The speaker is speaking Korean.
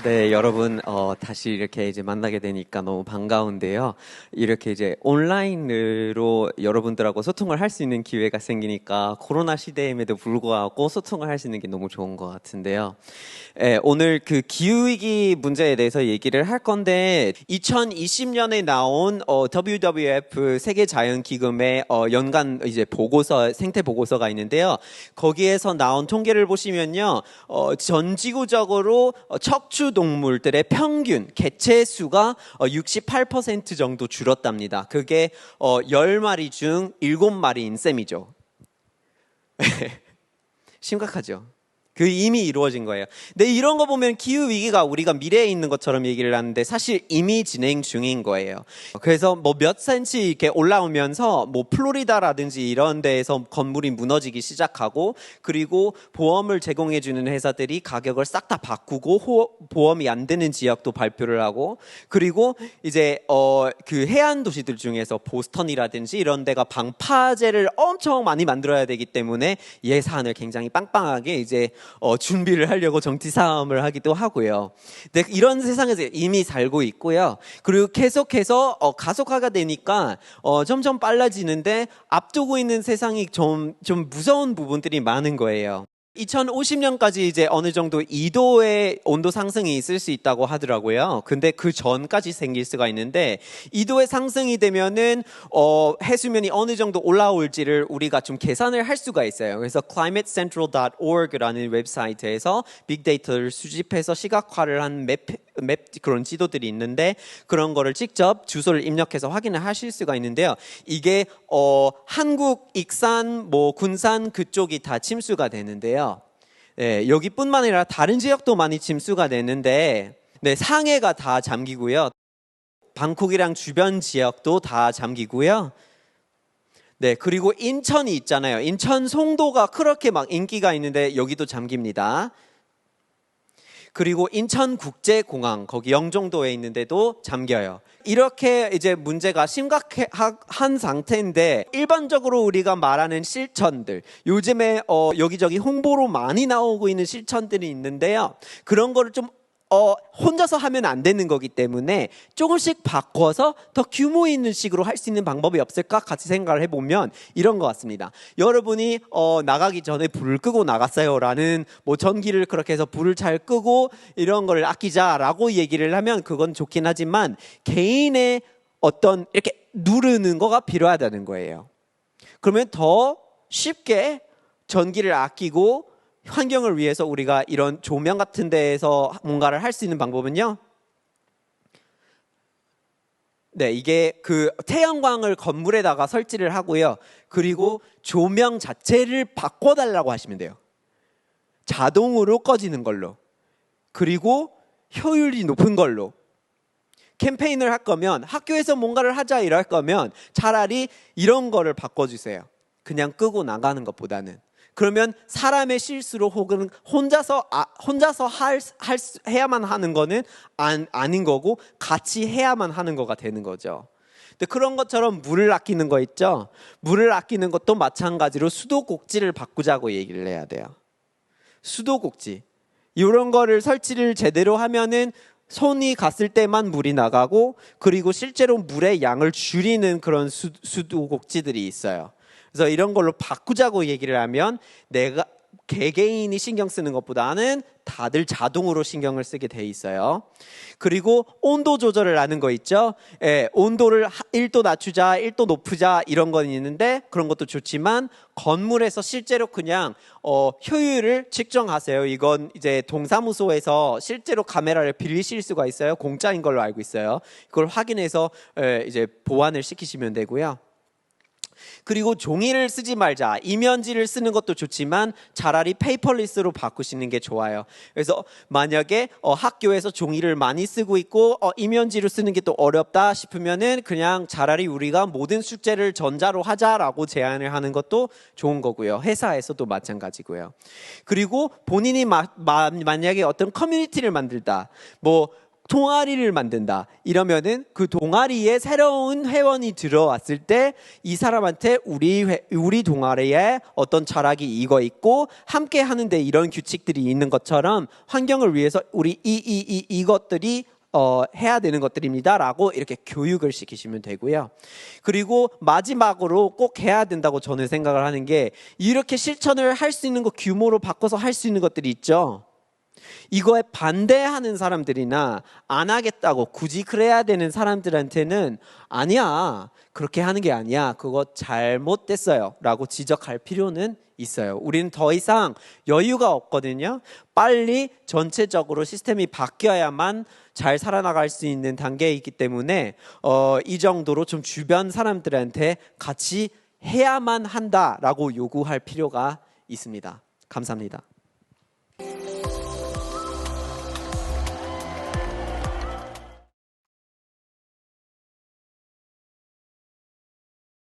네, 여러분, 다시 이렇게 이제 만나게 되니까 너무 반가운데요. 이렇게 이제 온라인으로 여러분들하고 소통을 할 수 있는 기회가 생기니까 코로나 시대임에도 불구하고 소통을 할 수 있는 게 너무 좋은 것 같은데요. 오늘 그 기후위기 문제에 대해서 얘기를 할 건데, 2020년에 나온 WWF 세계자연기금의 연간 이제 보고서, 생태 보고서가 있는데요. 거기에서 나온 통계를 보시면요, 전 지구적으로 척추 동물들의 평균 개체 수가 68% 정도 줄었답니다. 그게 10마리 중 7마리인 셈이죠. 심각하죠. 그 이미 이루어진 거예요. 근데 이런 거 보면 기후위기가 우리가 미래에 있는 것처럼 얘기를 하는데 사실 이미 진행 중인 거예요. 그래서 뭐 몇 센치 이렇게 올라오면서 뭐 플로리다라든지 이런 데에서 건물이 무너지기 시작하고, 그리고 보험을 제공해주는 회사들이 가격을 싹 다 바꾸고 보험이 안 되는 지역도 발표를 하고, 그리고 이제 그 해안 도시들 중에서 보스턴이라든지 이런 데가 방파제를 엄청 많이 만들어야 되기 때문에 예산을 굉장히 빵빵하게 이제 준비를 하려고 정치 싸움을 하기도 하고요. 근데 이런 세상에서 이미 살고 있고요. 그리고 계속해서 가속화가 되니까 점점 빨라지는데 앞두고 있는 세상이 좀 무서운 부분들이 많은 거예요. 2050년까지 이제 어느 정도 2도의 온도 상승이 있을 수 있다고 하더라고요. 근데 그 전까지 생길 수가 있는데 2도의 상승이 되면은 해수면이 어느 정도 올라올지를 우리가 좀 계산을 할 수가 있어요. 그래서 climatecentral.org라는 웹사이트에서 빅데이터를 수집해서 시각화를 한 맵 그런 지도들이 있는데, 그런 거를 직접 주소를 입력해서 확인을 하실 수가 있는데요. 이게 한국, 익산, 뭐 군산 그쪽이 다 침수가 되는데요. 네, 여기뿐만 아니라 다른 지역도 많이 침수가 되는데, 네, 상해가 다 잠기고요. 방콕이랑 주변 지역도 다 잠기고요. 네, 그리고 인천이 있잖아요. 인천 송도가 그렇게 막 인기가 있는데 여기도 잠깁니다. 그리고 인천국제공항, 거기 영종도에 있는데도 잠겨요. 이렇게 이제 문제가 심각한 상태인데, 일반적으로 우리가 말하는 실천들, 요즘에 여기저기 홍보로 많이 나오고 있는 실천들이 있는데요. 그런 거를 좀 혼자서 하면 안 되는 거기 때문에 조금씩 바꿔서 더 규모 있는 식으로 할 수 있는 방법이 없을까 같이 생각을 해보면 이런 것 같습니다. 여러분이 나가기 전에 불을 끄고 나갔어요 라는, 뭐 전기를 그렇게 해서 불을 잘 끄고 이런 걸 아끼자라고 얘기를 하면 그건 좋긴 하지만, 개인의 어떤 이렇게 누르는 거가 필요하다는 거예요. 그러면 더 쉽게 전기를 아끼고 환경을 위해서 우리가 이런 조명 같은 데에서 뭔가를 할 수 있는 방법은요, 네, 이게 그 태양광을 건물에다가 설치를 하고요. 그리고 조명 자체를 바꿔달라고 하시면 돼요. 자동으로 꺼지는 걸로. 그리고 효율이 높은 걸로. 캠페인을 할 거면, 학교에서 뭔가를 하자 이럴 거면 차라리 이런 거를 바꿔주세요. 그냥 끄고 나가는 것보다는. 그러면 사람의 실수로 혹은 혼자서 해야만 하는 거는 아닌 거고, 같이 해야만 하는 거가 되는 거죠. 근데 그런 것처럼 물을 아끼는 거 있죠. 물을 아끼는 것도 마찬가지로 수도꼭지를 바꾸자고 얘기를 해야 돼요. 수도꼭지 이런 거를 설치를 제대로 하면은 손이 갔을 때만 물이 나가고, 그리고 실제로 물의 양을 줄이는 그런 수도꼭지들이 있어요. 그래서 이런 걸로 바꾸자고 얘기를 하면 내가 개개인이 신경 쓰는 것보다는 다들 자동으로 신경을 쓰게 돼 있어요. 그리고 온도 조절을 하는 거 있죠. 온도를 1도 낮추자, 1도 높이자 이런 건 있는데, 그런 것도 좋지만 건물에서 실제로 그냥 효율을 측정하세요. 이건 이제 동사무소에서 실제로 카메라를 빌리실 수가 있어요. 공짜인 걸로 알고 있어요. 그걸 확인해서 이제 보완을 시키시면 되고요. 그리고 종이를 쓰지 말자, 이면지를 쓰는 것도 좋지만 차라리 페이퍼리스로 바꾸시는 게 좋아요. 그래서 만약에 학교에서 종이를 많이 쓰고 있고 이면지로 쓰는 게 또 어렵다 싶으면은 그냥 차라리 우리가 모든 숙제를 전자로 하자라고 제안을 하는 것도 좋은 거고요. 회사에서도 마찬가지고요. 그리고 본인이 만약에 어떤 커뮤니티를 만들다, 뭐 동아리를 만든다. 이러면은 그 동아리에 새로운 회원이 들어왔을 때 이 사람한테 우리 동아리에 어떤 철학이 이거 있고 함께 하는데 이런 규칙들이 있는 것처럼 환경을 위해서 우리 이것들이 해야 되는 것들입니다라고 이렇게 교육을 시키시면 되고요. 그리고 마지막으로 꼭 해야 된다고 저는 생각을 하는 게 이렇게 실천을 할 수 있는 거 규모로 바꿔서 할 수 있는 것들이 있죠. 이거에 반대하는 사람들이나 안 하겠다고 굳이 그래야 되는 사람들한테는 아니야, 그렇게 하는 게 아니야, 그거 잘못됐어요 라고 지적할 필요는 있어요. 우리는 더 이상 여유가 없거든요. 빨리 전체적으로 시스템이 바뀌어야만 잘 살아나갈 수 있는 단계에 있기 때문에 이 정도로 좀 주변 사람들한테 같이 해야만 한다라고 요구할 필요가 있습니다. 감사합니다.